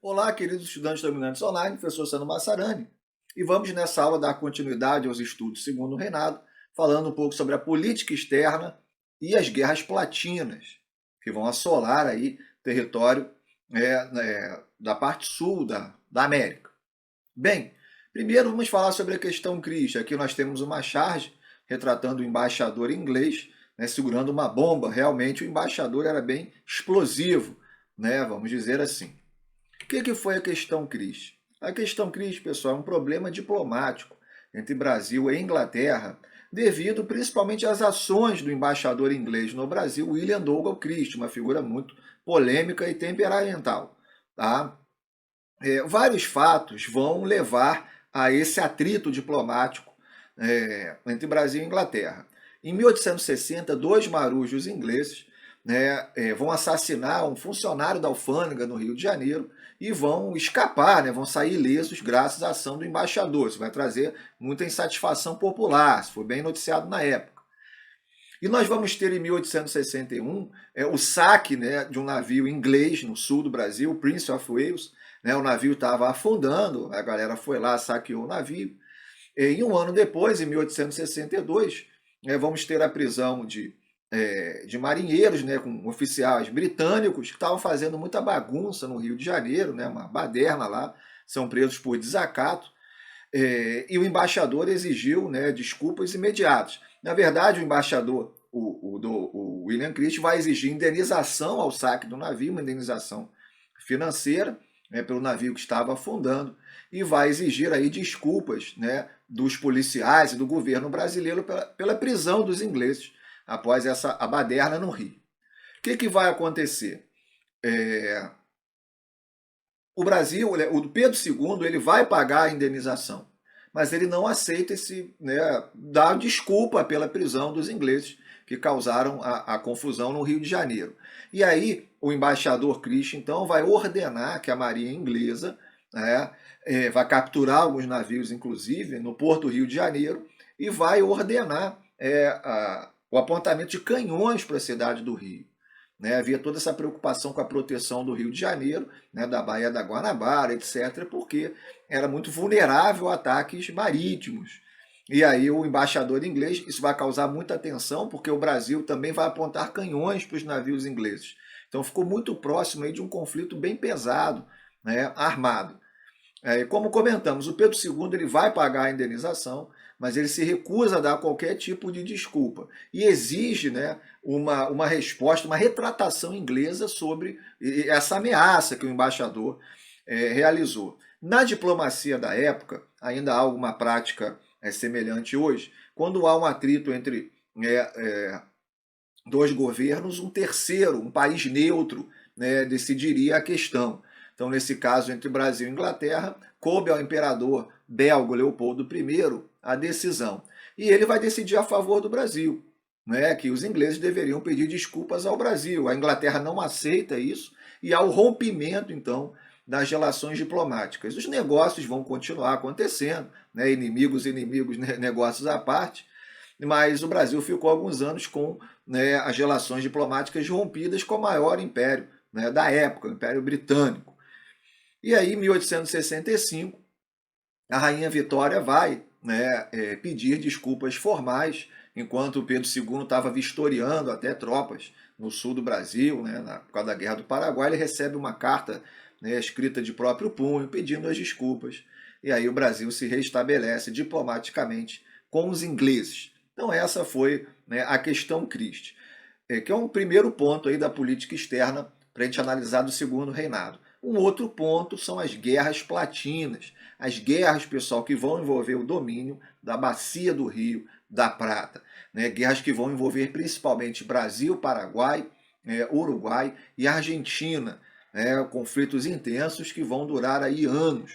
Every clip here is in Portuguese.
Olá, queridos estudantes dominantes online, professor Sandro Massarani, e vamos nessa aula dar continuidade aos estudos segundo o reinado, falando um pouco sobre a política externa e as guerras platinas, que vão assolar aí território da parte sul da América. Bem, primeiro vamos falar sobre a questão Cris. Aqui nós temos uma charge retratando o embaixador inglês, segurando uma bomba. Realmente o embaixador era bem explosivo, vamos dizer assim. O que foi a questão Cris? A questão Cris, pessoal, é um problema diplomático entre Brasil e Inglaterra, devido principalmente às ações do embaixador inglês no Brasil, William Dougal Christie, uma figura muito polêmica e temperamental. Tá? Vários fatos vão levar a esse atrito diplomático entre Brasil e Inglaterra. Em 1860, dois marujos ingleses vão assassinar um funcionário da alfândega no Rio de Janeiro e vão escapar, vão sair ilesos graças à ação do embaixador. Isso vai trazer muita insatisfação popular, isso foi bem noticiado na época. E nós vamos ter em 1861 o saque de um navio inglês no sul do Brasil, o Prince of Wales. O navio estava afundando, a galera foi lá, saqueou o navio. E um ano depois, em 1862, vamos ter a prisão de marinheiros, com oficiais britânicos que estavam fazendo muita bagunça no Rio de Janeiro, uma baderna lá, são presos por desacato, e o embaixador exigiu desculpas imediatas. Na verdade, o embaixador, o William Christie, vai exigir indenização ao saque do navio, uma indenização financeira, pelo navio que estava afundando, e vai exigir aí desculpas dos policiais e do governo brasileiro pela prisão dos ingleses após a baderna no Rio. O que vai acontecer? O Brasil, o Pedro II, ele vai pagar a indenização, mas ele não aceita dar desculpa pela prisão dos ingleses que causaram a confusão no Rio de Janeiro. E aí o embaixador Christie, então, vai ordenar que a marinha inglesa vai capturar alguns navios, inclusive, no Porto Rio de Janeiro, e vai ordenar o apontamento de canhões para a cidade do Rio. Havia toda essa preocupação com a proteção do Rio de Janeiro, da Baía da Guanabara, etc., porque era muito vulnerável a ataques marítimos. E aí o embaixador inglês, isso vai causar muita tensão, porque o Brasil também vai apontar canhões para os navios ingleses. Então ficou muito próximo aí de um conflito bem pesado, armado. Como comentamos, o Pedro II ele vai pagar a indenização, mas ele se recusa a dar qualquer tipo de desculpa e exige uma resposta, uma retratação inglesa sobre essa ameaça que o embaixador realizou. Na diplomacia da época, ainda há alguma prática semelhante hoje, quando há um atrito entre dois governos, um terceiro, um país neutro, decidiria a questão. Então, nesse caso, entre Brasil e Inglaterra, coube ao imperador belga Leopoldo I a decisão. E ele vai decidir a favor do Brasil, que os ingleses deveriam pedir desculpas ao Brasil. A Inglaterra não aceita isso e há o rompimento, então, das relações diplomáticas. Os negócios vão continuar acontecendo, inimigos, negócios à parte, mas o Brasil ficou alguns anos com as relações diplomáticas rompidas com o maior império da época, o Império Britânico. E aí, em 1865, a Rainha Vitória vai pedir desculpas formais, enquanto o Pedro II estava vistoriando até tropas no sul do Brasil, por causa da Guerra do Paraguai. Ele recebe uma carta escrita de próprio punho, pedindo as desculpas. E aí o Brasil se restabelece diplomaticamente com os ingleses. Então essa foi a questão Christie, que é um primeiro ponto aí da política externa para a gente analisar do segundo reinado. Um outro ponto são as guerras platinas. As guerras, pessoal, que vão envolver o domínio da bacia do Rio da Prata. Guerras que vão envolver principalmente Brasil, Paraguai, Uruguai e Argentina. Conflitos intensos que vão durar aí anos.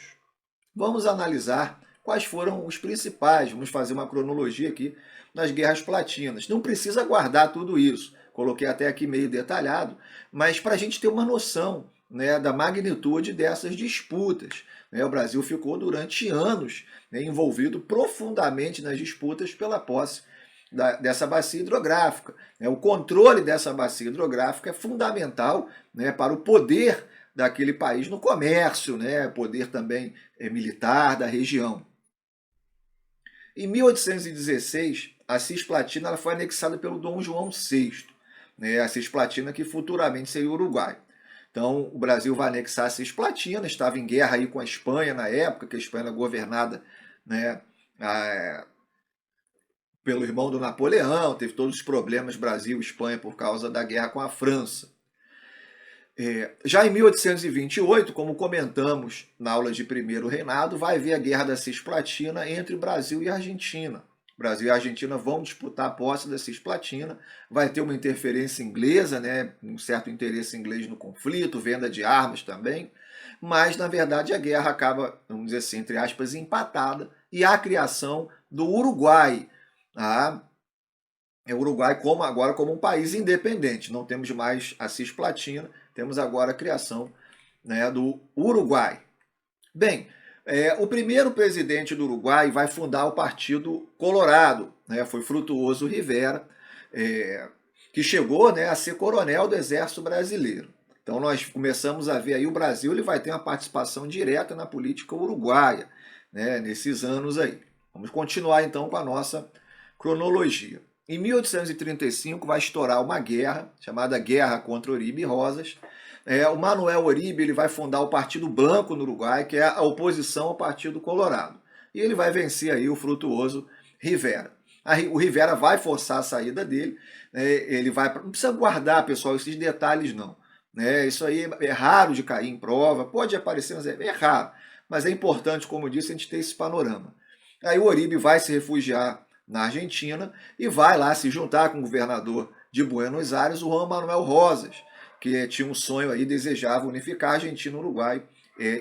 Vamos analisar quais foram os principais. Vamos fazer uma cronologia aqui das guerras platinas. Não precisa guardar tudo isso. Coloquei até aqui meio detalhado, mas para a gente ter uma noção da magnitude dessas disputas. O Brasil ficou durante anos envolvido profundamente nas disputas pela posse dessa bacia hidrográfica. O controle dessa bacia hidrográfica é fundamental para o poder daquele país no comércio, né, poder também militar da região. Em 1816, a Cisplatina ela foi anexada pelo Dom João VI, né, a Cisplatina que futuramente seria o Uruguai. Então, o Brasil vai anexar a Cisplatina, estava em guerra aí com a Espanha na época, que a Espanha era governada, né, pelo irmão do Napoleão, teve todos os problemas Brasil e Espanha por causa da guerra com a França. Já em 1828, como comentamos na aula de Primeiro Reinado, vai haver a Guerra da Cisplatina entre o Brasil e a Argentina. O Brasil e a Argentina vão disputar a posse da Cisplatina, vai ter uma interferência inglesa, né, um certo interesse inglês no conflito, venda de armas também, mas na verdade a guerra acaba, vamos dizer assim, entre aspas, empatada, e há a criação do Uruguai. Tá? O Uruguai agora como um país independente, não temos mais a Cisplatina, temos agora a criação, né, do Uruguai. Bem, o primeiro presidente do Uruguai vai fundar o Partido Colorado, né, foi Frutuoso Rivera, que chegou, né, a ser coronel do Exército Brasileiro. Então nós começamos a ver aí o Brasil ele vai ter uma participação direta na política uruguaia, né, nesses anos aí. Vamos continuar então com a nossa cronologia. Em 1835 vai estourar uma guerra, chamada Guerra contra Oribe Rosas. O Manuel Oribe ele vai fundar o Partido Branco no Uruguai, que é a oposição ao Partido Colorado. E ele vai vencer aí o Frutuoso Rivera. O Rivera vai forçar a saída dele, ele vai, não precisa guardar, pessoal, esses detalhes não. Isso aí é raro de cair em prova, pode aparecer, mas é raro. Mas é importante, como eu disse, a gente ter esse panorama. Aí o Oribe vai se refugiar na Argentina e vai lá se juntar com o governador de Buenos Aires, o Juan Manuel Rosas, que tinha um sonho aí, desejava unificar a Argentina, Uruguai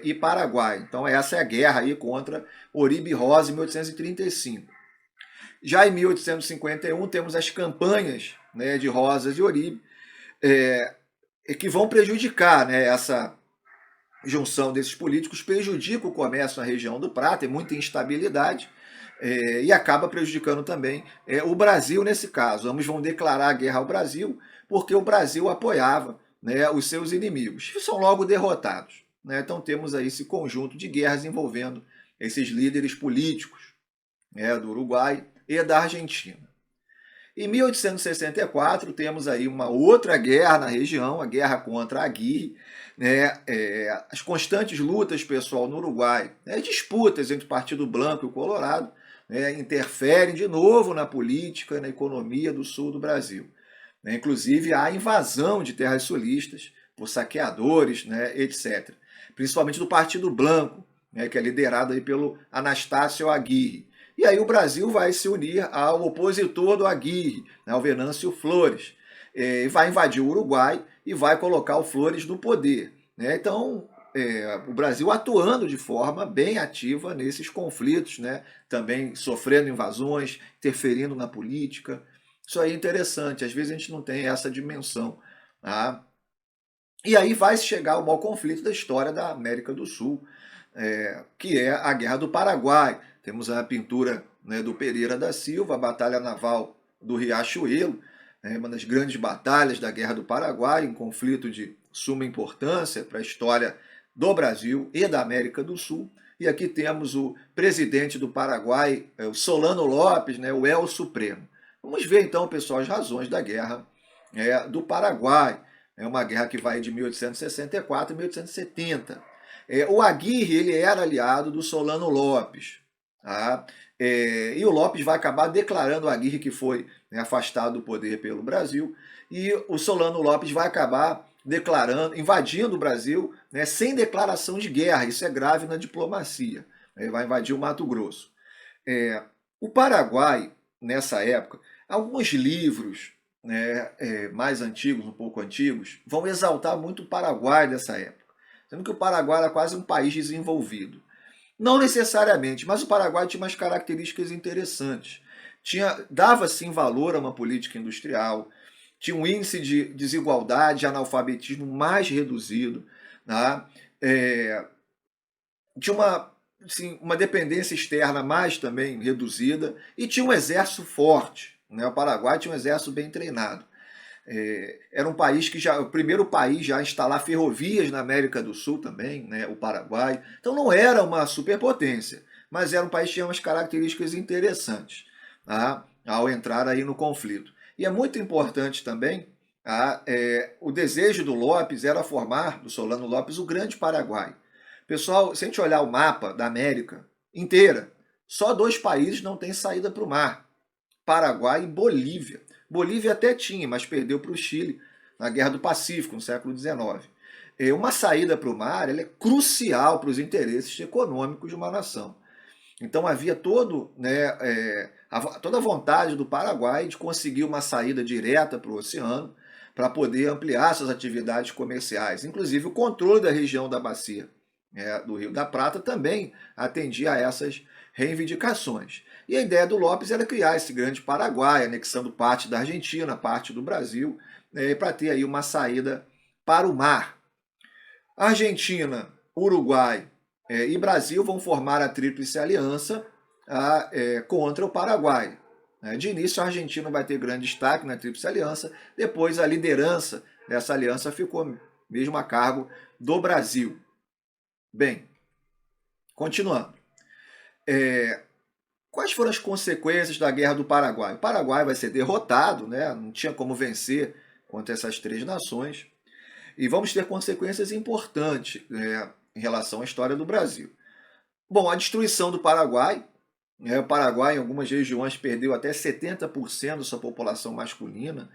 e Paraguai. Então essa é a guerra aí contra Oribe Rosas em 1835. Já em 1851 temos as campanhas, né, de Rosas e Oribe, que vão prejudicar, né, essa junção desses políticos, prejudica o comércio na região do Prata, tem muita instabilidade, e acaba prejudicando também o Brasil nesse caso. Ambos vão declarar a guerra ao Brasil, porque o Brasil apoiava, né, os seus inimigos, que são logo derrotados. Né? Então temos aí esse conjunto de guerras envolvendo esses líderes políticos, né, do Uruguai e da Argentina. Em 1864 temos aí uma outra guerra na região, a guerra contra a Aguirre, né, as constantes lutas, pessoal, no Uruguai, disputas entre o Partido Branco e o Colorado, interferem de novo na política e na economia do sul do Brasil. Inclusive, há invasão de terras sulistas por saqueadores, etc. Principalmente do Partido Branco, que é liderado aí pelo Anastácio Aguirre. E aí o Brasil vai se unir ao opositor do Aguirre, ao Venâncio Flores. Vai invadir o Uruguai e vai colocar o Flores no poder. Então, o Brasil atuando de forma bem ativa nesses conflitos, também sofrendo invasões, interferindo na política. Isso aí é interessante, às vezes a gente não tem essa dimensão. Tá? E aí vai chegar ao maior conflito da história da América do Sul, que é a Guerra do Paraguai. Temos a pintura, do Pereira da Silva, a Batalha Naval do Riachuelo, uma das grandes batalhas da Guerra do Paraguai, um conflito de suma importância para a história do Brasil e da América do Sul. E aqui temos o presidente do Paraguai, o Solano Lopes, o El Supremo. Vamos ver então, pessoal, as razões da Guerra do Paraguai. É uma guerra que vai de 1864 a 1870. O Aguirre ele era aliado do Solano Lopes. Tá? E o Lopes vai acabar declarando o Aguirre que foi afastado do poder pelo Brasil, e o Solano Lopes vai acabar invadindo o Brasil, sem declaração de guerra. Isso é grave na diplomacia. Vai invadir o Mato Grosso. O Paraguai, nessa época, alguns livros mais antigos, um pouco antigos, vão exaltar muito o Paraguai dessa época, sendo que o Paraguai era quase um país desenvolvido. Não necessariamente, mas o Paraguai tinha umas características interessantes. Dava sim valor a uma política industrial, tinha um índice de desigualdade, de analfabetismo mais reduzido, né? Tinha uma dependência externa mais também reduzida, e tinha um exército forte. O Paraguai tinha um exército bem treinado. Era um país que já, o primeiro país já a instalar ferrovias na América do Sul também, né, o Paraguai. Então não era uma superpotência, mas era um país que tinha umas características interessantes, tá, ao entrar aí no conflito. E é muito importante também, tá, o desejo do Lopes era formar, do Solano Lopes, o Grande Paraguai. Pessoal, se a gente olhar o mapa da América inteira, só dois países não têm saída para o mar: Paraguai e Bolívia. Bolívia até tinha, mas perdeu para o Chile na Guerra do Pacífico, no século XIX. Uma saída para o mar ela é crucial para os interesses econômicos de uma nação. Então havia toda a vontade do Paraguai de conseguir uma saída direta para o oceano para poder ampliar suas atividades comerciais. Inclusive o controle da região da bacia do Rio da Prata também atendia a essas reivindicações. E a ideia do Lopes era criar esse grande Paraguai, anexando parte da Argentina, parte do Brasil, para ter aí uma saída para o mar. Argentina, Uruguai e Brasil vão formar a Tríplice Aliança contra o Paraguai. De início, a Argentina vai ter grande destaque na Tríplice Aliança, depois a liderança dessa aliança ficou mesmo a cargo do Brasil. Bem, continuando. Quais foram as consequências da Guerra do Paraguai? O Paraguai vai ser derrotado, né? Não tinha como vencer contra essas três nações. E vamos ter consequências importantes em relação à história do Brasil. Bom, a destruição do Paraguai. O Paraguai, em algumas regiões, perdeu até 70% da sua população masculina.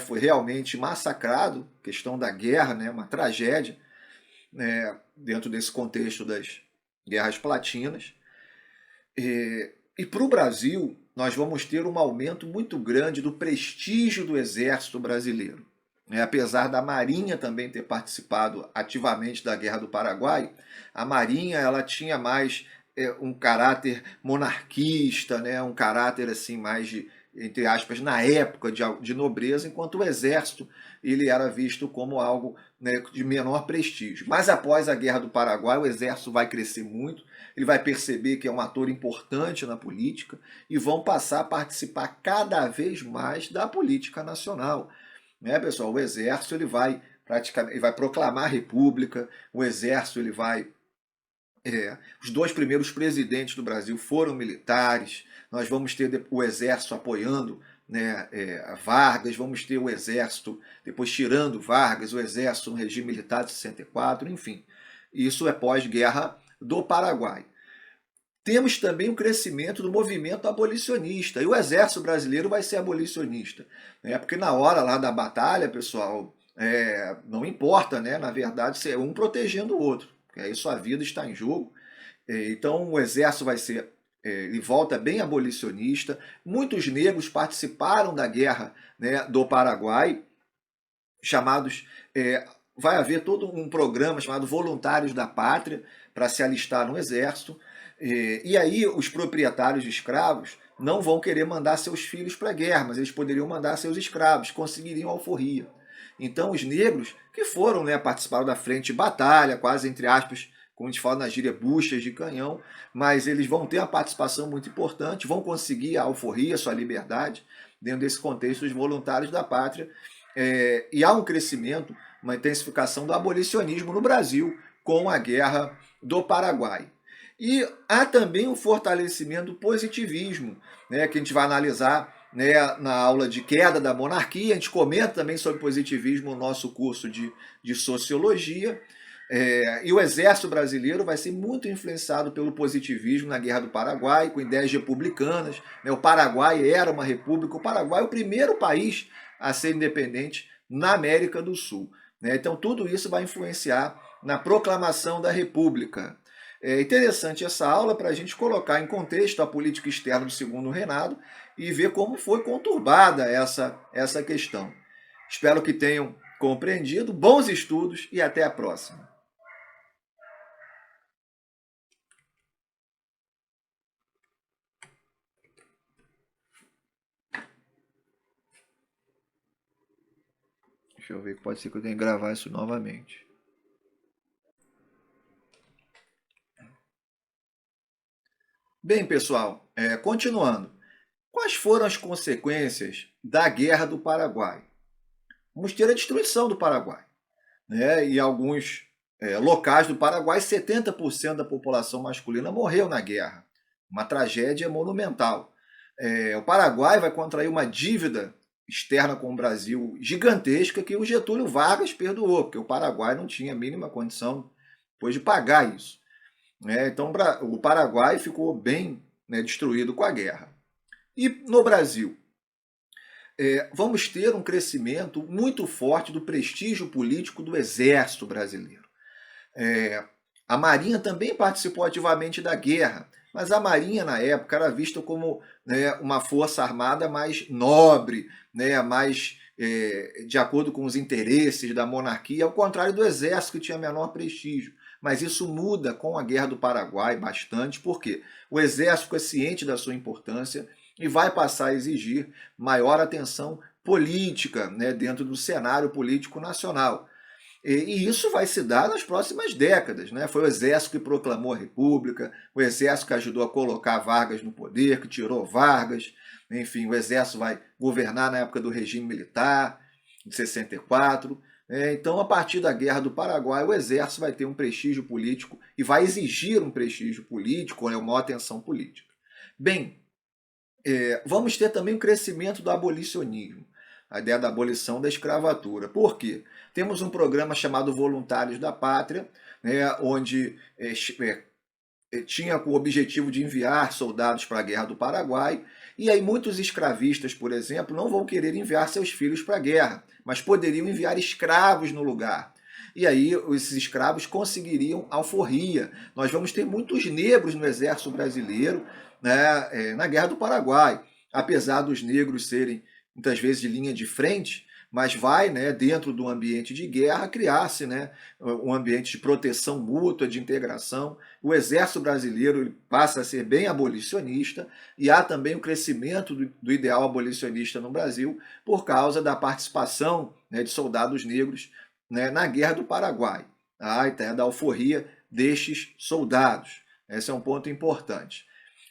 Foi realmente massacrado, questão da guerra, uma tragédia, dentro desse contexto das guerras platinas. E para o Brasil, nós vamos ter um aumento muito grande do prestígio do exército brasileiro. Apesar da Marinha também ter participado ativamente da Guerra do Paraguai, a Marinha ela tinha mais um caráter monarquista, um caráter assim mais de, entre aspas, na época de nobreza, enquanto o exército ele era visto como algo de menor prestígio. Mas após a Guerra do Paraguai, o exército vai crescer muito, ele vai perceber que é um ator importante na política e vão passar a participar cada vez mais da política nacional. Pessoal, o exército ele vai proclamar a república, o exército ele vai os dois primeiros presidentes do Brasil foram militares. Nós vamos ter o exército apoiando Vargas, vamos ter o exército depois tirando Vargas, o exército no regime militar de 64, enfim. Isso é pós-guerra do Paraguai. Temos também o crescimento do movimento abolicionista, e o exército brasileiro vai ser abolicionista, porque na hora lá da batalha, pessoal, não importa, na verdade, ser um protegendo o outro, porque aí sua vida está em jogo. Então o exército vai ser, ele volta bem abolicionista. Muitos negros participaram da guerra do Paraguai, chamados, vai haver todo um programa chamado Voluntários da Pátria para se alistar no exército. E aí os proprietários de escravos não vão querer mandar seus filhos para a guerra, mas eles poderiam mandar seus escravos, conseguiriam alforria. Então os negros que foram, participaram da frente de batalha, quase entre aspas, como a gente fala na gíria, buchas de canhão, mas eles vão ter uma participação muito importante, vão conseguir a alforria, a sua liberdade, dentro desse contexto dos voluntários da pátria. E há um crescimento, uma intensificação do abolicionismo no Brasil com a Guerra do Paraguai. E há também um fortalecimento do positivismo, que a gente vai analisar na aula de queda da monarquia. A gente comenta também sobre positivismo no nosso curso de sociologia. E o exército brasileiro vai ser muito influenciado pelo positivismo na Guerra do Paraguai, com ideias republicanas. O Paraguai era uma república. O Paraguai é o primeiro país a ser independente na América do Sul. Então tudo isso vai influenciar na proclamação da república. É interessante essa aula para a gente colocar em contexto a política externa do segundo reinado e ver como foi conturbada essa questão. Espero que tenham compreendido. Bons estudos e até a próxima. Deixa eu ver, pode ser que eu tenha que gravar isso novamente. Bem, pessoal, continuando. Quais foram as consequências da Guerra do Paraguai? vamos ter a destruição do Paraguai, né? E alguns locais do Paraguai, 70% da população masculina morreu na guerra. Uma tragédia monumental. O Paraguai vai contrair uma dívida externa com o Brasil gigantesca que o Getúlio Vargas perdoou, porque o Paraguai não tinha a mínima condição depois de pagar isso. Então o Paraguai ficou bem, né, destruído com a guerra. E no Brasil? Vamos ter um crescimento muito forte do prestígio político do Exército brasileiro. A Marinha também participou ativamente da guerra, mas a Marinha, na época, era vista como, né, uma força armada mais nobre, né, mais de acordo com os interesses da monarquia, ao contrário do Exército, que tinha menor prestígio. Mas isso muda com a Guerra do Paraguai bastante, porque o Exército fica ciente da sua importância e vai passar a exigir maior atenção política, né, dentro do cenário político nacional. E isso vai se dar nas próximas décadas, né? Foi o Exército que proclamou a República, o Exército que ajudou a colocar Vargas no poder, que tirou Vargas. Enfim, o Exército vai governar na época do regime militar, de 64. Então, a partir da Guerra do Paraguai, o Exército vai ter um prestígio político e vai exigir um prestígio político, né, uma atenção política. Bem, vamos ter também o crescimento do abolicionismo, a ideia da abolição da escravatura. Por quê? Temos um programa chamado Voluntários da Pátria, né, onde tinha o objetivo de enviar soldados para a Guerra do Paraguai, e aí muitos escravistas, por exemplo, não vão querer enviar seus filhos para a guerra, mas poderiam enviar escravos no lugar. E aí esses escravos conseguiriam alforria. Nós vamos ter muitos negros no exército brasileiro, né, na Guerra do Paraguai. Apesar dos negros serem muitas vezes de linha de frente, mas vai, né, dentro do ambiente de guerra, criar-se, né, um ambiente de proteção mútua, de integração. O Exército Brasileiro passa a ser bem abolicionista e há também o crescimento do ideal abolicionista no Brasil por causa da participação, né, de soldados negros, né, na Guerra do Paraguai, a ideia da alforria destes soldados. Esse é um ponto importante.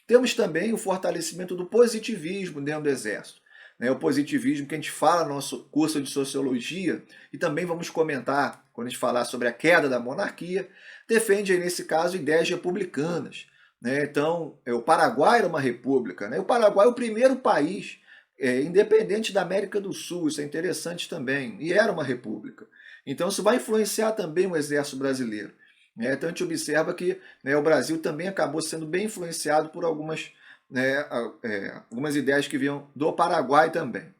Temos também o fortalecimento do positivismo dentro do Exército. O positivismo que a gente fala no nosso curso de Sociologia, e também vamos comentar quando a gente falar sobre a queda da monarquia, defende aí, nesse caso, ideias republicanas. Então, o Paraguai era uma república. O Paraguai é o primeiro país independente da América do Sul, isso é interessante também, e era uma república. Então isso vai influenciar também o exército brasileiro. Então a gente observa que, né, o Brasil também acabou sendo bem influenciado por algumas, né, algumas ideias que vinham do Paraguai também.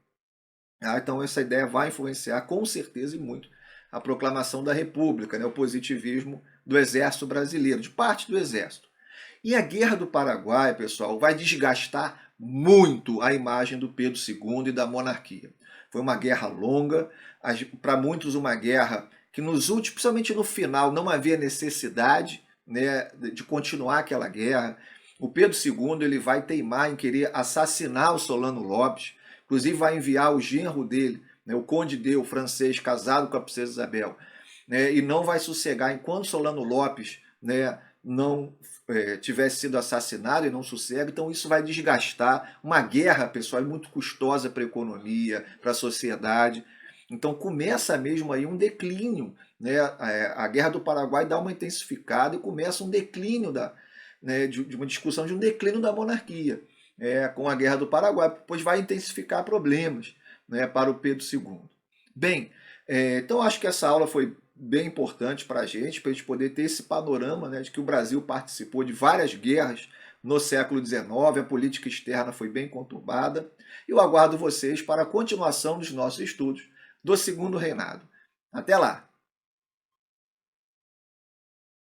Então essa ideia vai influenciar com certeza e muito a proclamação da República, né, o positivismo do exército brasileiro, de parte do exército. E a Guerra do Paraguai, pessoal, vai desgastar muito a imagem do Pedro II e da monarquia. Foi uma guerra longa, para muitos uma guerra que nos últimos, principalmente no final, não havia necessidade, né, de continuar aquela guerra. O Pedro II ele vai teimar em querer assassinar o Solano Lopes, inclusive vai enviar o genro dele, né, o Conde Deu, francês, casado com a princesa Isabel, né, e não vai sossegar enquanto Solano Lopes, né, não tivesse sido assassinado, e não sossega. Então isso vai desgastar. Uma guerra, pessoal, é muito custosa para a economia, para a sociedade. Então começa mesmo aí um declínio, né? A Guerra do Paraguai dá uma intensificada e começa um declínio né, de uma discussão de um declínio da monarquia, com a Guerra do Paraguai, pois vai intensificar problemas, né, para o Pedro II. Bem, então acho que essa aula foi bem importante para a gente poder ter esse panorama, né, de que o Brasil participou de várias guerras no século XIX, a política externa foi bem conturbada. Eu aguardo vocês para a continuação dos nossos estudos do Segundo Reinado. Até lá!